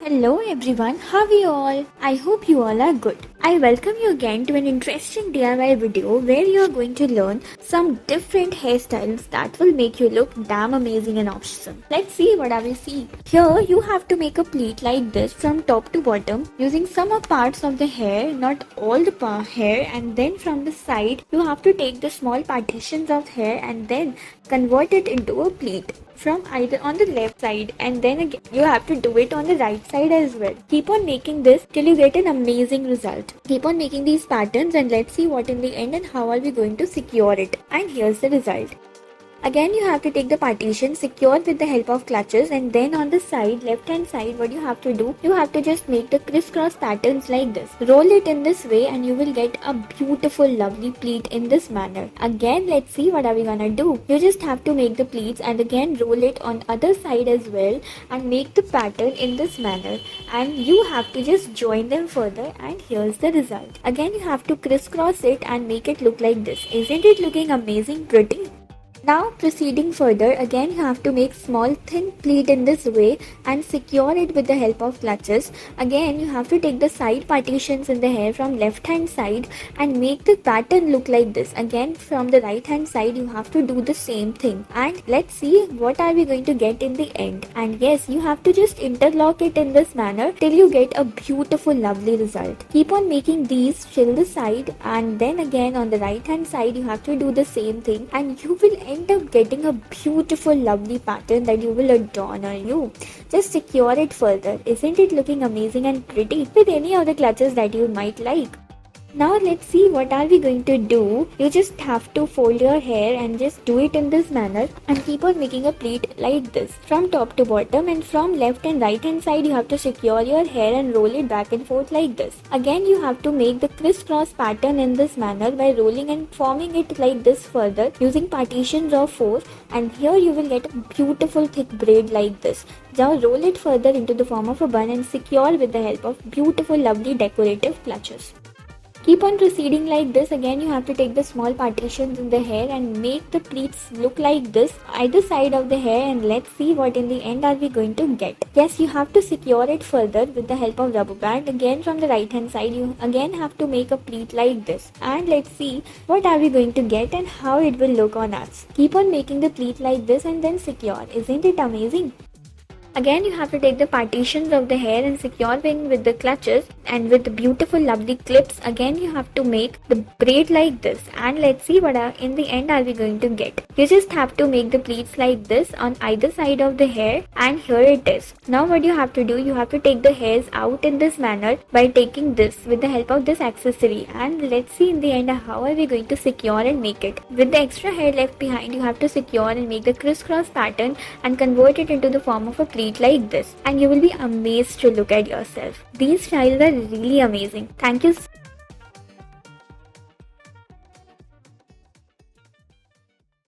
Hello everyone, how are you all? I hope you all are good. I welcome you again to an interesting DIY video where you are going to learn some different hairstyles that will make you look damn amazing and awesome. Let's see what I will see. Here you have to make a pleat like this from top to bottom using some of parts of the hair, not all the hair, and then from the side you have to take the small partitions of hair and then convert it into a pleat from either on the left side, and then again you have to do it on the right side as well. Keep on making this till you get an amazing result. Keep on making these patterns and let's see what in the end and how are we going to secure it. And here's the result. Again you have to take the partition, secure with the help of clutches, and then on the side, left hand side, what you have to do, you have to just make the crisscross patterns like this. Roll it in this way and you will get a beautiful lovely pleat in this manner. Again let's see what are we gonna do. You just have to make the pleats and again roll it on other side as well and make the pattern in this manner, and you have to just join them further, and here's the result. Again you have to crisscross it and make it look like this. Isn't it looking amazing pretty? Now proceeding further, again you have to make small thin pleat in this way and secure it with the help of clutches. Again you have to take the side partitions in the hair from left hand side and make the pattern look like this. Again from the right hand side you have to do the same thing, and let's see what are we going to get in the end. And yes, you have to just interlock it in this manner till you get a beautiful lovely result. Keep on making these till the side, and then again on the right hand side you have to do the same thing, and you will end up getting a beautiful lovely pattern that you will adorn on you. Just secure it further. Isn't it looking amazing and pretty with any of the clutches that you might like? Now let's see what are we going to do. You just have to fold your hair and just do it in this manner and keep on making a pleat like this from top to bottom, and from left and right hand side you have to secure your hair and roll it back and forth like this. Again you have to make the crisscross pattern in this manner by rolling and forming it like this further using partitions of 4, and here you will get a beautiful thick braid like this. Now roll it further into the form of a bun and secure with the help of beautiful lovely decorative clutches. Keep on proceeding like this. Again you have to take the small partitions in the hair and make the pleats look like this either side of the hair, and let's see what in the end are we going to get. Yes, you have to secure it further with the help of rubber band. Again from the right hand side you again have to make a pleat like this, and let's see what are we going to get and how it will look on us. Keep on making the pleat like this and then secure. Isn't it amazing? Again you have to take the partitions of the hair and secure them with the clutches, and with the beautiful lovely clips again you have to make the braid like this, and let's see what in the end are we going to get. You just have to make the pleats like this on either side of the hair, and here it is. Now what you have to do, you have to take the hairs out in this manner by taking this with the help of this accessory, and let's see in the end how are we going to secure and make it. With the extra hair left behind you have to secure and make the crisscross pattern and convert it into the form of a pleat like this, and you will be amazed to look at yourself. These styles are really amazing. Thank you.